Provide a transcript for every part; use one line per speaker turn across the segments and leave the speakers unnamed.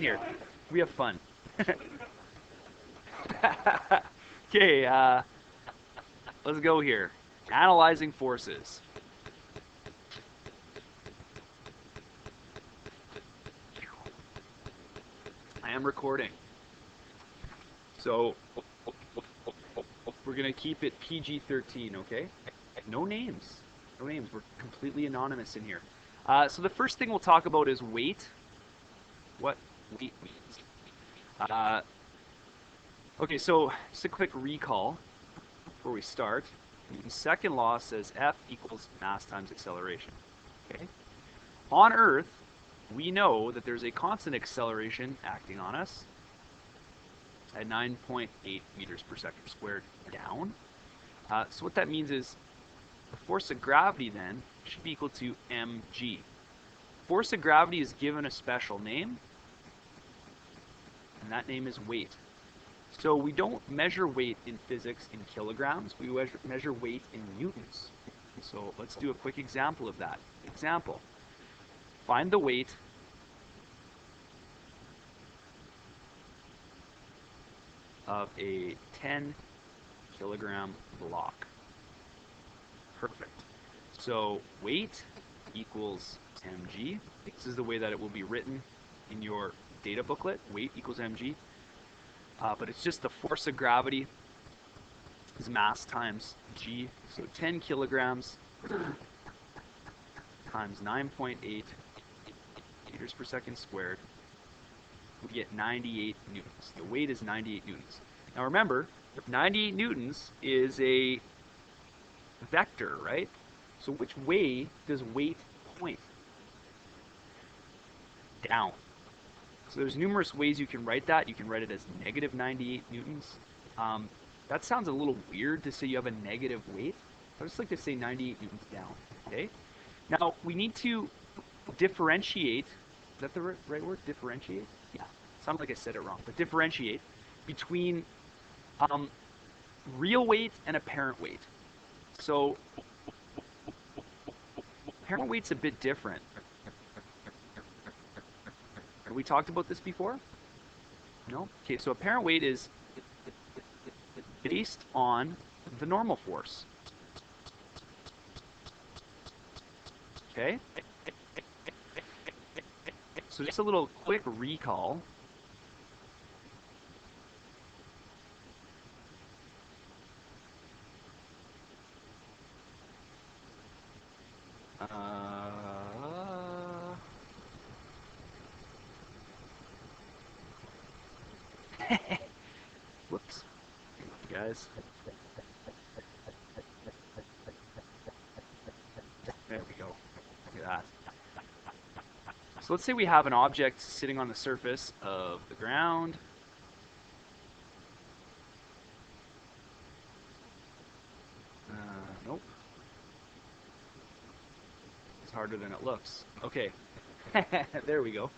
here. We have fun. Okay, let's go here. Analyzing forces. I am recording. So, we're going to keep it PG-13, okay? No names. No names. We're completely anonymous in here. So the first thing we'll talk about is weight. What weight means. Okay, so just a quick recall before we start. Newton's second law says F equals mass times acceleration. Okay? On Earth, we know that there's a constant acceleration acting on us at 9.8 meters per second squared down. So what that means is the force of gravity then should be equal to mg. Force of gravity is given a special name, and that name is weight. So we don't measure weight in physics in kilograms, we measure weight in newtons. So let's do a quick example of that. Example, find the weight of a 10 kilogram block. Perfect. So weight equals mg. This is the way that it will be written in your data booklet. Weight equals mg. But it's just the force of gravity is mass times g. So 10 kilograms times 9.8 meters per second squared, we get 98 newtons. The weight is 98 newtons. Now remember, 98 newtons is a vector, right? So which way does weight point? Down. So there's numerous ways you can write that. You can write it as negative 98 newtons. That sounds a little weird to say you have a negative weight. I just like to say 98 newtons down. Okay. Now we need to differentiate. Is that the right word? Differentiate? Yeah. Sounds like I said it wrong. But differentiate between real weight and apparent weight. So apparent weight's a bit different. Have we talked about this before? No? Okay, so apparent weight is based on the normal force. Okay? So just a little quick recall. Whoops. Guys. There we go. Look at that. So let's say we have an object sitting on the surface of the ground. Nope. It's harder than it looks. Okay. There we go.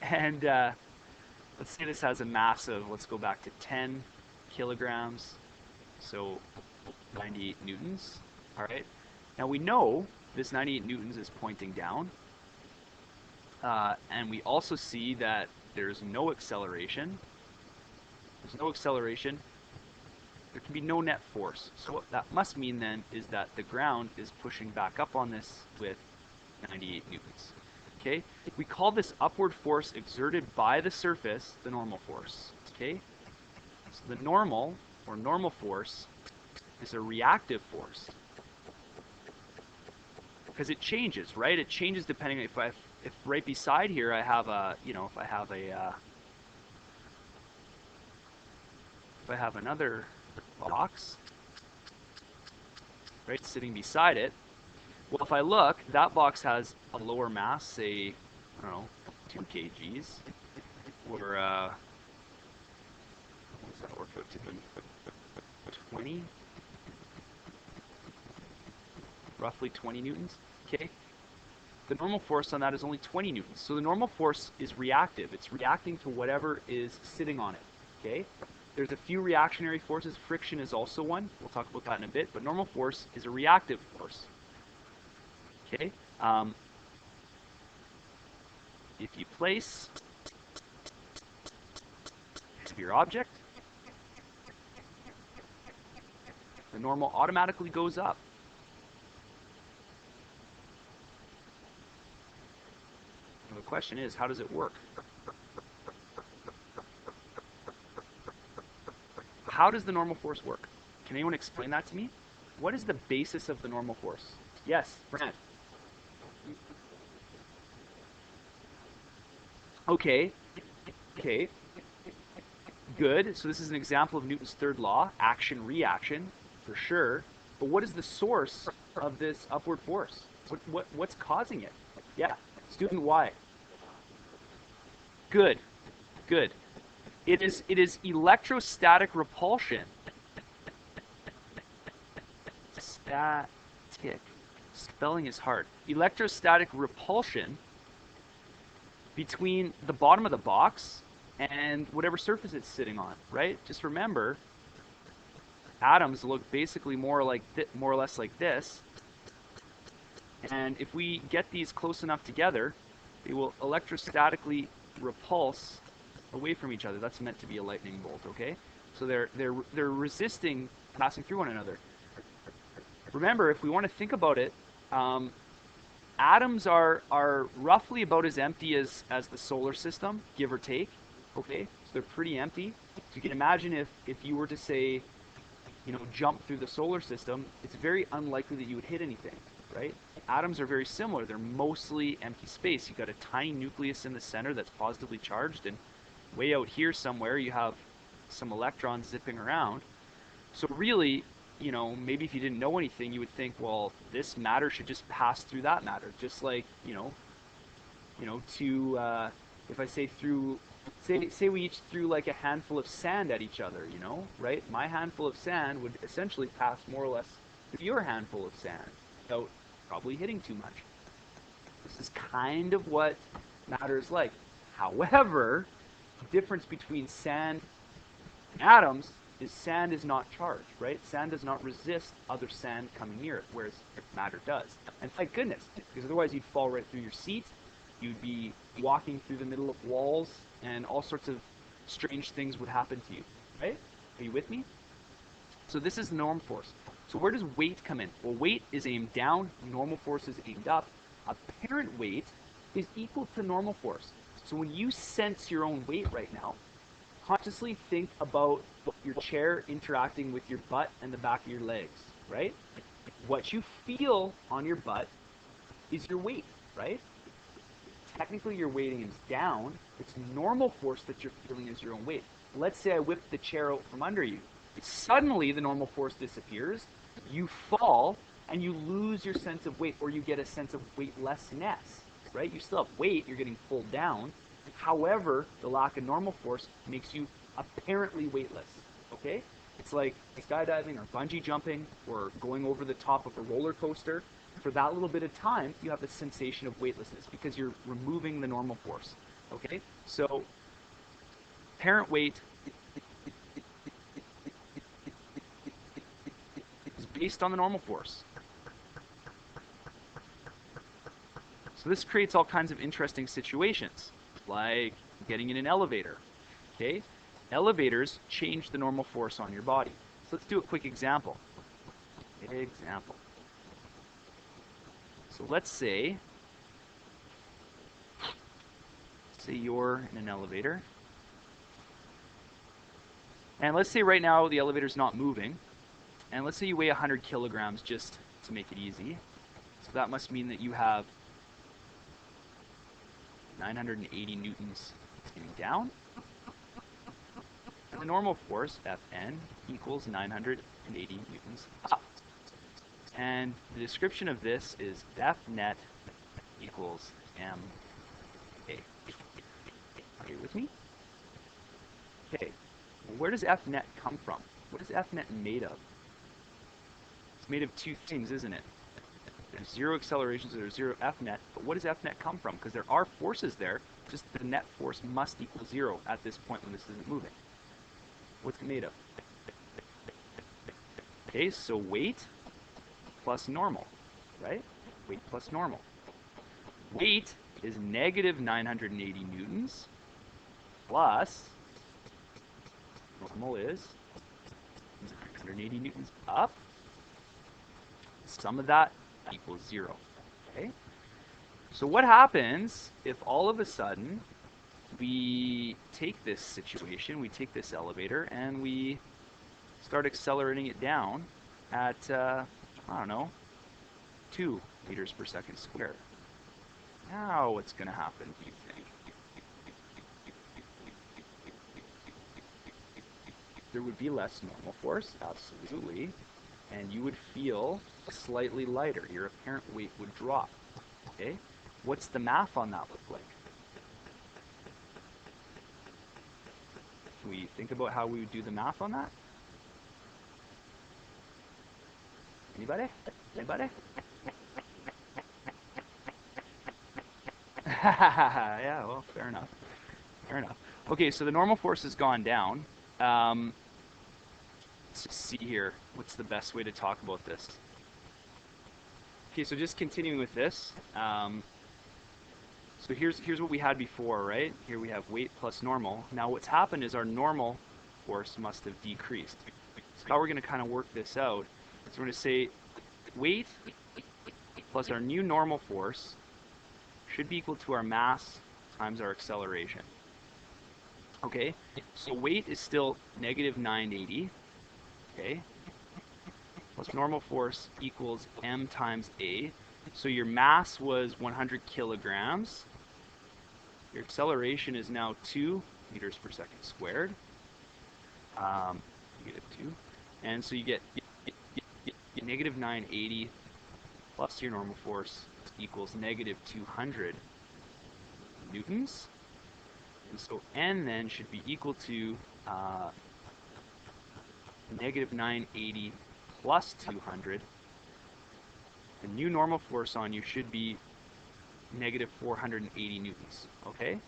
And let's say this has a mass of, let's go back to 10 kilograms. So 98 newtons. All right. Now we know this 98 newtons is pointing down. And we also see that there's no acceleration. There's no acceleration. There can be no net force. So what that must mean then is that the ground is pushing back up on this with 98 newtons. Okay? We call this upward force exerted by the surface the normal force. Okay? So the normal, or normal force, is a reactive force. Because it changes, right? It changes depending if right beside here I have a, if I have another box, right, sitting beside it. Well, if I look, that box has a lower mass, say, I don't know, 2 kgs, or what does that work out to be? 20, roughly 20 newtons. Okay. The normal force on that is only 20 newtons. So the normal force is reactive. It's reacting to whatever is sitting on it. Okay. There's a few reactionary forces. Friction is also one. We'll talk about that in a bit. But normal force is a reactive force. Okay. If you place your object, the normal automatically goes up. And the question is, how does it work? How does the normal force work? Can anyone explain that to me? What is the basis of the normal force? Yes, Brad. Okay. Okay. Good. So this is an example of Newton's third law, action-reaction, for sure. But what is the source of this upward force? What's causing it? Yeah. Student Y. Good. Good. It is electrostatic repulsion. Static. Spelling is hard. Electrostatic repulsion between the bottom of the box and whatever surface it's sitting on, right? Just remember, atoms look basically more or less like this. And if we get these close enough together, they will electrostatically repulse away from each other. That's meant to be a lightning bolt, okay? So they're resisting passing through one another. Remember, if we want to think about it, atoms are roughly about as empty as the solar system, give or take. Okay, so they're pretty empty. So you can imagine if you were to say, jump through the solar system, it's very unlikely that you would hit anything, right? Atoms are very similar. They're mostly empty space. You've got a tiny nucleus in the center that's positively charged, and way out here somewhere you have some electrons zipping around. So really, maybe if you didn't know anything, you would think, well, this matter should just pass through that matter, just like, if I say say we each threw like a handful of sand at each other, right? My handful of sand would essentially pass more or less through your handful of sand without probably hitting too much. This is kind of what matter is like. However, the difference between sand and atoms is sand is not charged, right? Sand does not resist other sand coming near it, whereas matter does. And thank goodness, because otherwise you'd fall right through your seat, you'd be walking through the middle of walls, and all sorts of strange things would happen to you, right? Are you with me? So this is the norm force. So where does weight come in? Well, weight is aimed down, normal force is aimed up. Apparent weight is equal to normal force. So when you sense your own weight right now, consciously think about your chair interacting with your butt and the back of your legs, right? What you feel on your butt is your weight, right? Technically your weighting is down. It's normal force that you're feeling is your own weight. Let's say I whip the chair out from under you. Suddenly the normal force disappears, you fall, and you lose your sense of weight, or you get a sense of weightlessness, right? You still have weight, you're getting pulled down. However, the lack of normal force makes you apparently weightless, okay? It's like skydiving or bungee jumping or going over the top of a roller coaster. For that little bit of time, you have the sensation of weightlessness because you're removing the normal force, okay? So, apparent weight is based on the normal force. So this creates all kinds of interesting situations, like getting in an elevator, okay? Elevators change the normal force on your body. So let's do a quick example. So let's say you're in an elevator. And let's say right now the elevator's not moving. And let's say you weigh 100 kilograms just to make it easy. So that must mean that you have 980 newtons coming down. And the normal force, Fn, equals 980 newtons up. And the description of this is F net equals ma. Are you with me? Okay. Well, where does F net come from? What is F net made of? It's made of two things, isn't it? There's zero acceleration, so there's zero F net. But what does F net come from? Because there are forces there, just the net force must equal zero at this point when this isn't moving. What's it made of? Okay, so weight plus normal, right? Weight plus normal. Weight is negative 980 newtons plus normal is 180 newtons up. Sum of that equals 0. Okay? So what happens if all of a sudden we take this situation, we take this elevator, and we start accelerating it down at, I don't know, 2 meters per second squared? Now what's going to happen, do you think? There would be less normal force, absolutely, and you would feel slightly lighter. Your apparent weight would drop. Okay? What's the math on that look like? Can we think about how we would do the math on that? Anybody? Anybody? Yeah, well, fair enough. Fair enough. Okay, so the normal force has gone down. Let's see here. What's the best way to talk about this? Okay, so just continuing with this. So here's what we had before, right? Here we have weight plus normal. Now what's happened is our normal force must have decreased. So how we're going to kind of work this out is we're going to say weight plus our new normal force should be equal to our mass times our acceleration. Okay, so weight is still negative 980. Okay, plus normal force equals m times a. So your mass was 100 kilograms. Your acceleration is now 2 meters per second squared. You get a 2. And so you get negative 980 plus your normal force equals negative 200 newtons. And so n then should be equal to negative 980 plus 200. The new normal force on you should be negative 480 newtons. Okay?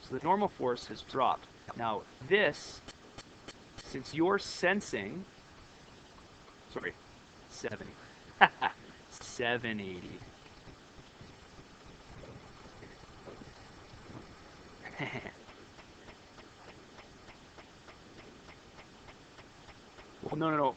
So the normal force has dropped. Now this, since you're sensing, sorry, 70. 780. Well, no.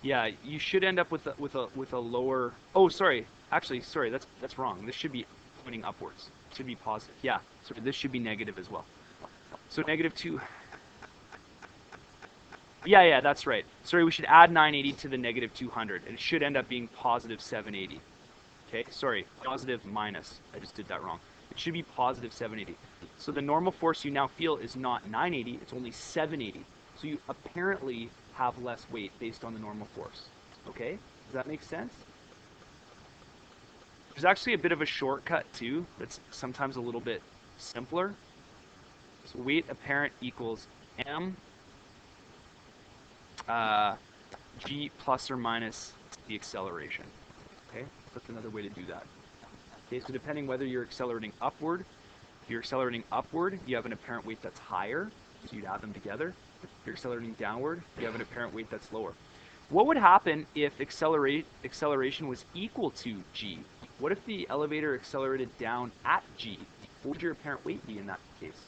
Yeah, you should end up with a lower. Oh, sorry. Actually, sorry. That's wrong. This should be pointing upwards. It should be positive. Yeah. So this should be negative as well. So negative 2. Yeah, that's right. Sorry, we should add 980 to the negative 200, and it should end up being positive 780. Okay, sorry, positive minus. I just did that wrong. It should be positive 780. So the normal force you now feel is not 980, it's only 780. So you apparently have less weight based on the normal force. Okay, does that make sense? There's actually a bit of a shortcut too that's sometimes a little bit simpler. So weight apparent equals m g plus or minus the acceleration. Okay, that's another way to do that. Okay, so depending whether you're accelerating upward, if you're accelerating upward, you have an apparent weight that's higher, so you'd add them together. If you're accelerating downward, you have an apparent weight that's lower. What would happen if acceleration was equal to g? What if the elevator accelerated down at g? What would your apparent weight be in that case?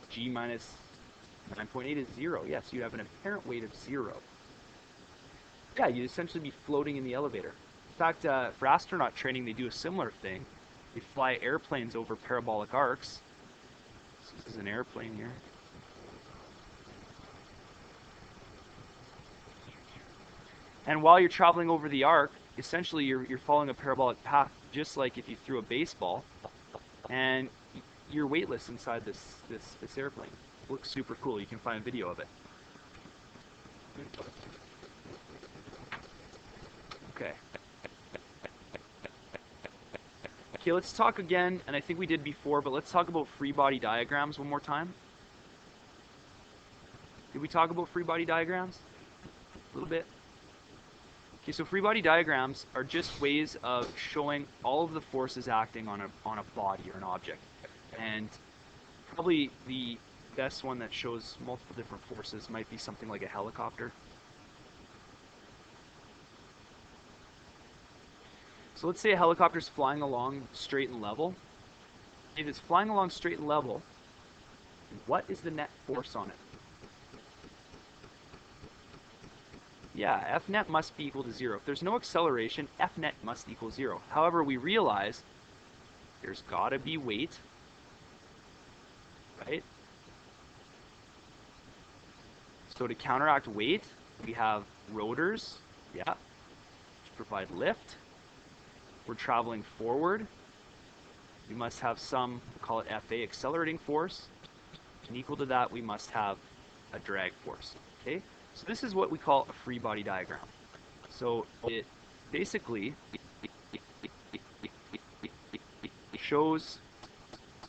G minus 9.8 is 0. Yes, you have an apparent weight of 0. Yeah, you'd essentially be floating in the elevator. In fact, for astronaut training, they do a similar thing. They fly airplanes over parabolic arcs. So this is an airplane here. And while you're traveling over the arc, essentially you're following a parabolic path, just like if you threw a baseball, and you're weightless inside this airplane. It looks super cool. You can find a video of it. Okay. Okay, let's talk again, and I think we did before, but let's talk about free body diagrams one more time. Did we talk about free body diagrams? A little bit. Okay, so free body diagrams are just ways of showing all of the forces acting on a body or an object. And probably the best one that shows multiple different forces might be something like a helicopter. So let's say a helicopter's flying along straight and level, If it's flying along straight and level, what is the net force on it? Yeah, F net must be equal to 0. If there's no acceleration, F net must equal 0. However, we realize there's got to be weight, right? So to counteract weight, we have rotors, yeah, which provide lift. We're traveling forward. We must have some, we'll call it FA, accelerating force. And equal to that, we must have a drag force, okay? So this is what we call a free body diagram. So it basically shows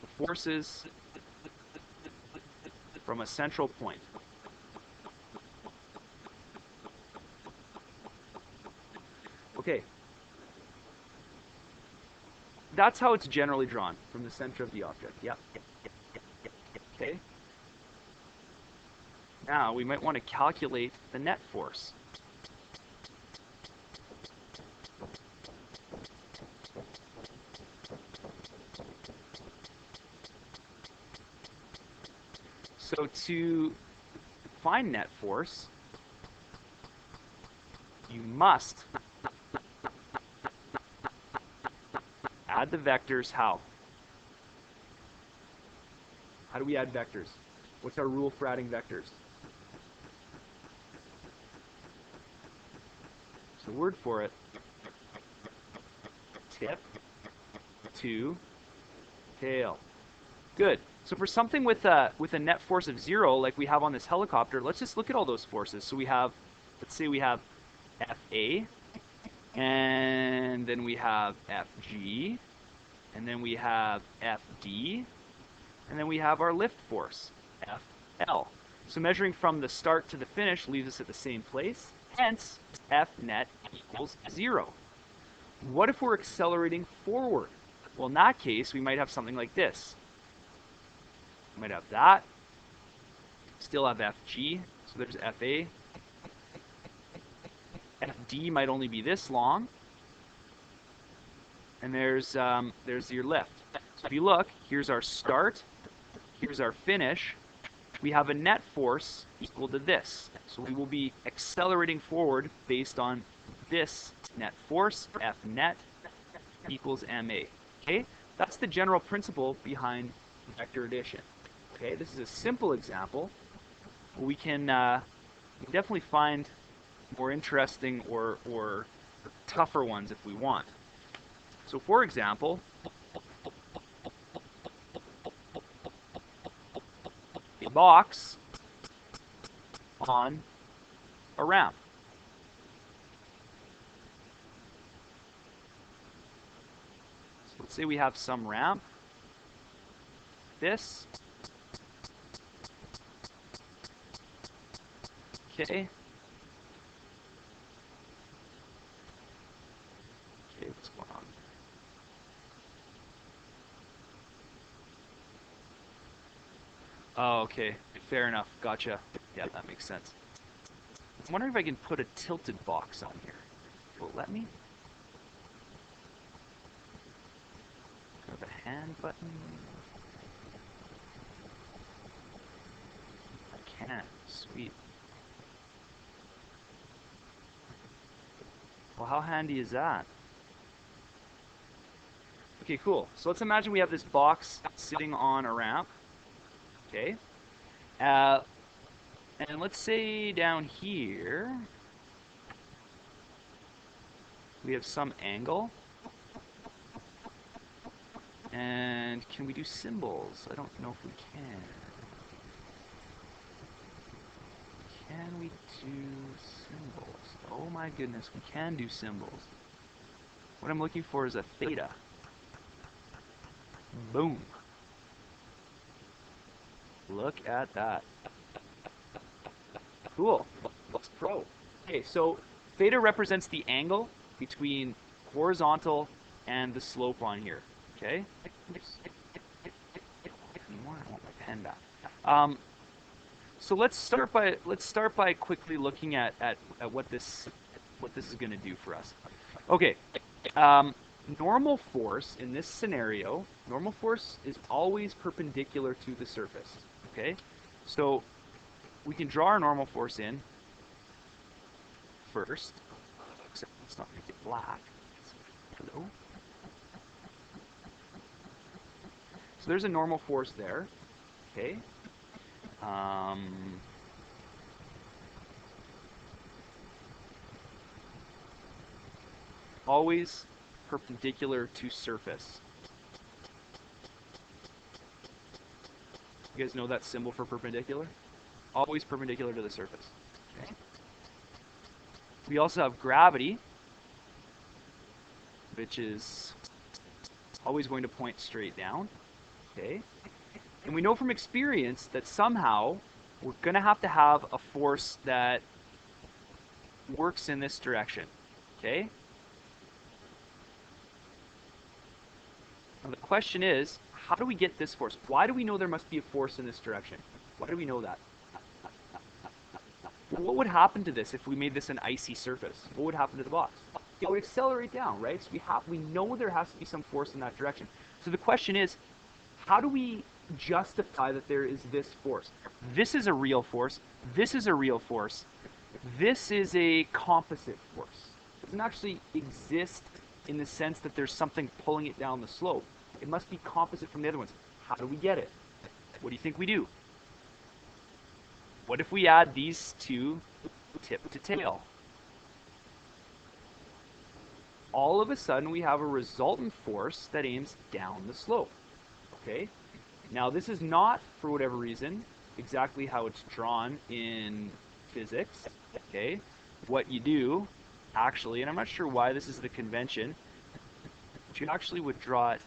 the forces from a central point. Okay. That's how it's generally drawn, from the center of the object. Yeah. Okay. Now we might want to calculate the net force. So to find net force, you must add the vectors. How? How do we add vectors? What's our rule for adding vectors? The word for it, tip to tail. Good. So for something with a net force of 0, like we have on this helicopter, let's just look at all those forces. So we have, let's say we have FA, and then we have FG, and then we have FD, and then we have our lift force, FL. So measuring from the start to the finish leaves us at the same place. Hence, F net equals 0. What if we're accelerating forward? Well, in that case, we might have something like this. We might have that. Still have FG. So there's FA. FD might only be this long. And there's your lift. So if you look, here's our start. Here's our finish. We have a net force equal to this. So we will be accelerating forward based on this net force, F net equals ma. Okay? That's the general principle behind vector addition. Okay? This is a simple example. We can definitely find more interesting or tougher ones if we want. So for example, a box on a ramp. So let's say we have some ramp. This. Okay. Okay, what's going on? Oh, okay. Fair enough. Gotcha. Yeah, that makes sense. I'm wondering if I can put a tilted box on here. Will it let me? Have a hand button? I can. Sweet. Well, how handy is that? Okay, cool. So let's imagine we have this box sitting on a ramp. Okay. And let's say down here we have some angle. And can we do symbols? I don't know if we can. Can we do symbols? Oh my goodness, we can do symbols. What I'm looking for is a theta. Boom. Look at that. Cool. Looks pro. Okay, so theta represents the angle between horizontal and the slope on here. Okay? Anymore? I want my pen back. So let's start by quickly looking at what this is going to do for us. Okay. normal force in this scenario, normal force is always perpendicular to the surface. Okay? So we can draw our normal force in first. Except let's not make it black. Hello? So there's a normal force there. Okay? Always perpendicular to surface. You guys know that symbol for perpendicular? Always perpendicular to the surface. Okay. We also have gravity, which is always going to point straight down. Okay. And we know from experience that somehow we're going to have a force that works in this direction. Okay? Now the question is, how do we get this force? Why do we know there must be a force in this direction? Why do we know that? What would happen to this if we made this an icy surface? What would happen to the box? It would accelerate down, right? So we know there has to be some force in that direction. So the question is, how do we justify that there is this force? This is a real force. This is a real force. This is a composite force. It doesn't actually exist in the sense that there's something pulling it down the slope. It must be composite from the other ones. How do we get it? What do you think we do? What if we add these two tip to tail? All of a sudden we have a resultant force that aims down the slope. Okay? Now this is not, for whatever reason, exactly how it's drawn in physics. Okay? What you do, actually, and I'm not sure why this is the convention, but you actually would draw it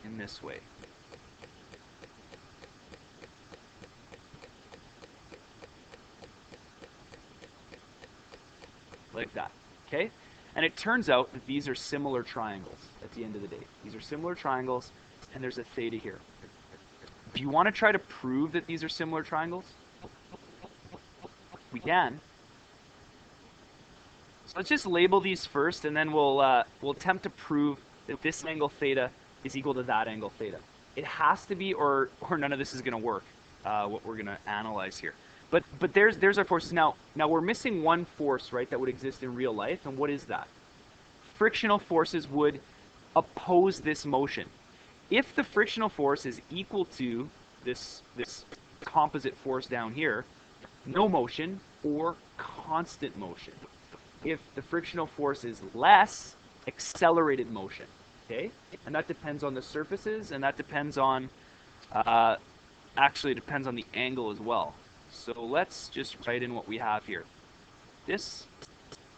in this way. Like that. Okay? And it turns out that these are similar triangles at the end of the day. These are similar triangles, and there's a theta here. Do you want to try to prove that these are similar triangles? We can. So let's just label these first, and then we'll attempt to prove that this angle theta is equal to that angle theta. It has to be, or none of this is going to work, what we're going to analyze here. But there's our forces. Now we're missing one force, right, that would exist in real life, and what is that? Frictional forces would oppose this motion. If the frictional force is equal to this composite force down here, no motion or constant motion. If the frictional force is less, accelerated motion. Okay? And that depends on the surfaces, and that depends on, actually it depends on the angle as well. So let's just write in what we have here. This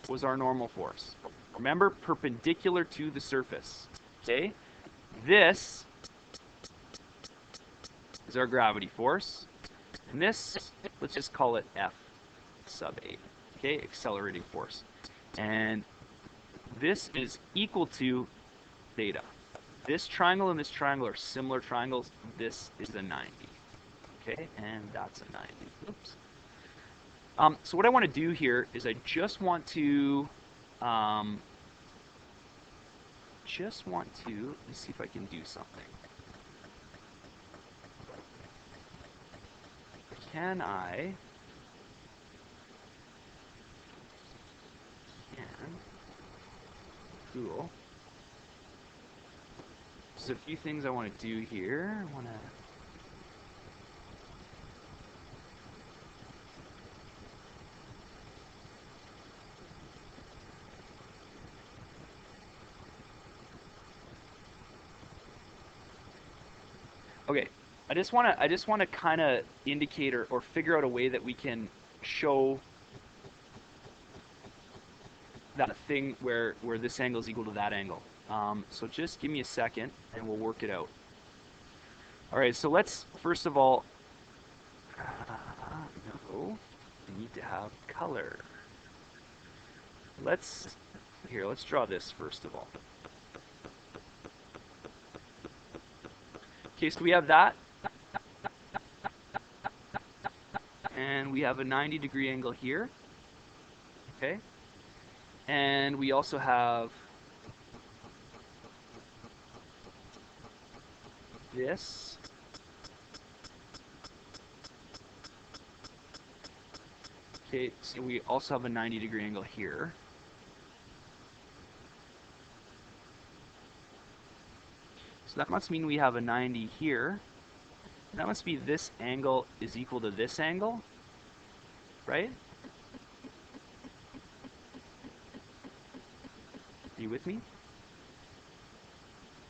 was our normal force. Remember, perpendicular to the surface. Okay? This is our gravity force. And this, let's just call it F sub 8. Okay? Accelerating force. And this is equal to theta. This triangle and this triangle are similar triangles. This is a 90. Okay, and that's a 90. Oops. So what I want to do here is I just want to, let me see if I can do something. Can I, cool. There's a few things I want to do here. I want to, okay, I just want to kind of indicate or figure out a way that we can show that thing where this angle is equal to that angle. So just give me a second and we'll work it out. All right, so let's first of all, no, we need to have color. Let's draw this first of all. Okay, so we have that. And we have a 90-degree angle here. Okay? And we also have this. Okay, so we also have a 90-degree angle here. So that must mean we have a 90 here. That must be this angle is equal to this angle, right? Are you with me?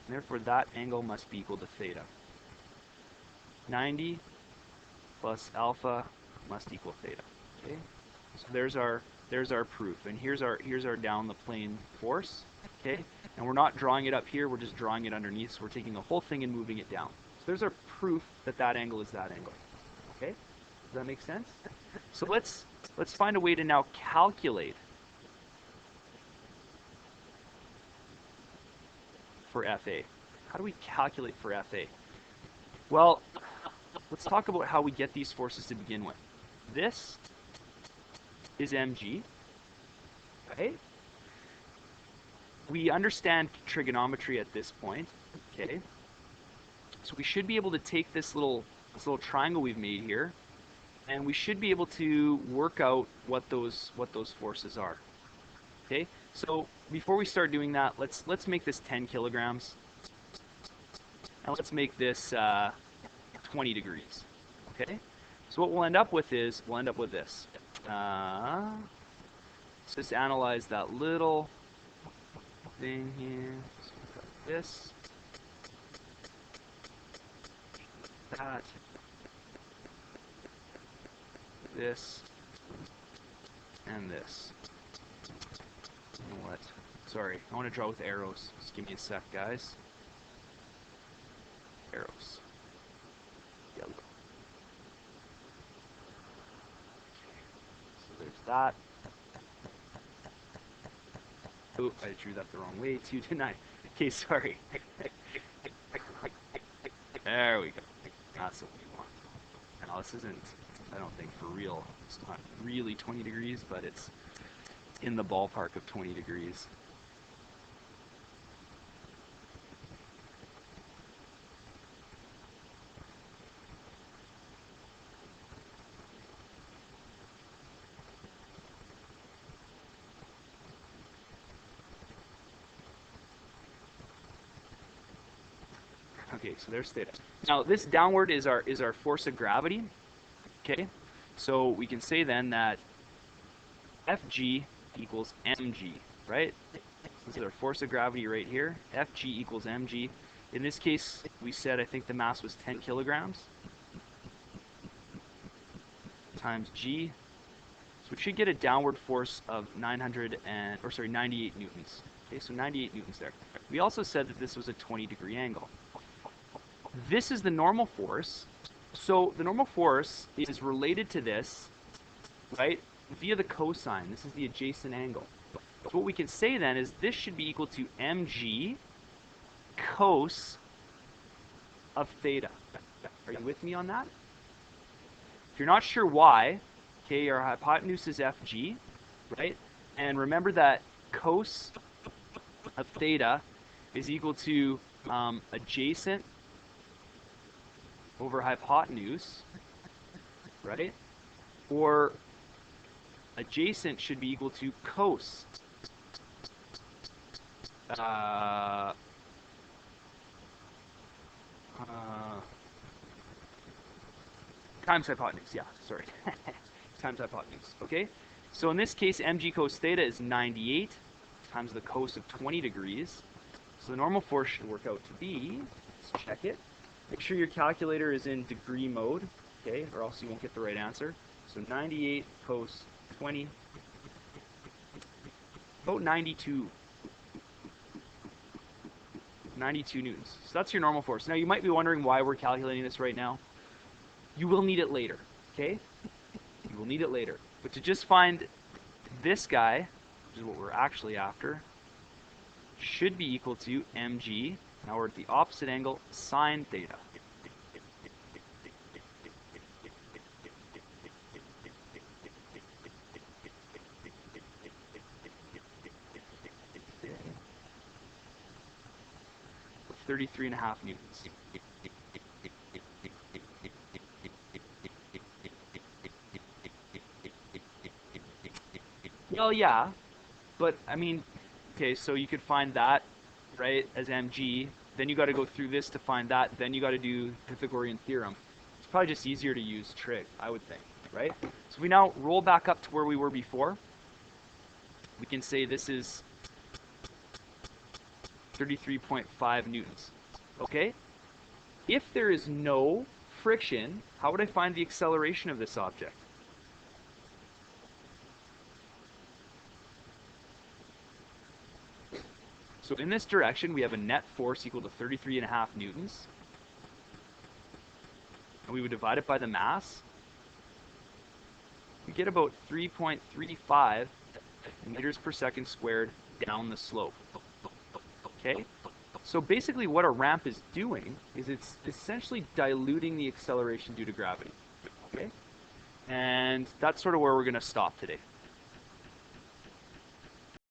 Therefore, that angle must be equal to theta. 90 plus alpha must equal theta. Okay, so there's our proof, and here's our down the plane force. Okay, and we're not drawing it up here; we're just drawing it underneath. So we're taking the whole thing and moving it down. So there's our proof that that angle is that angle. Okay, does that make sense? So let's find a way to now calculate for FA. How do we calculate for FA? Well, let's talk about how we get these forces to begin with. This is mg, right? We understand trigonometry at this point, okay? So we should be able to take this little triangle we've made here, and we should be able to work out what those forces are. Okay? So before we start doing that, let's make this 10 kilograms, and let's make this 20 degrees. Okay? So what we'll end up with is this. Let's just analyze that little thing here. So we've got this, that, this, and this. You know what? Sorry, I want to draw with arrows. Just give me a sec, guys. Arrows. Yellow. So there's that. Oh, I drew that the wrong way too, didn't I? Okay, sorry. There we go. That's what we want. Now this isn't, I don't think, for real. It's not really 20 degrees, but it's in the ballpark of 20 degrees. Okay, so there's theta. Now this downward is our force of gravity. Okay, so we can say then that Fg equals mg, right? This is our force of gravity right here. Fg equals mg. In this case, we said I think the mass was 10 kilograms times g. So we should get a downward force of 98 newtons. Okay, so 98 newtons there. We also said that this was a 20-degree angle. This is the normal force. So the normal force is related to this, right, via the cosine. This is the adjacent angle. So what we can say then is this should be equal to mg cos of theta. Are you with me on that? If you're not sure why, okay, our hypotenuse is Fg, right? And remember that cos of theta is equal to adjacent over hypotenuse, right? Or adjacent should be equal to cos times hypotenuse. Yeah, sorry. Times hypotenuse. Okay? So in this case, mg cos theta is 98 times the cos of 20 degrees. So the normal force should work out to be, let's check it. Make sure your calculator is in degree mode, okay, or else you won't get the right answer. So 98 cos 20, about 92 newtons. So that's your normal force. Now you might be wondering why we're calculating this right now. You will need it later, okay? You will need it later. But to just find this guy, which is what we're actually after, should be equal to mg. Now we're at the opposite angle, sine theta. With 33.5 newtons. Well, yeah, but I mean, okay, so you could find that, right, as mg. Then you got to go through this to find that. Then you got to do Pythagorean theorem. It's probably just easier to use trig, I would think, right? So we now roll back up to where we were before. We can say this is 33.5 newtons. Okay? If there is no friction, how would I find the acceleration of this object? So in this direction, we have a net force equal to 33.5 newtons. And we would divide it by the mass. We get about 3.35 meters per second squared down the slope. Okay? So basically what a ramp is doing is it's essentially diluting the acceleration due to gravity. Okay? And that's sort of where we're going to stop today.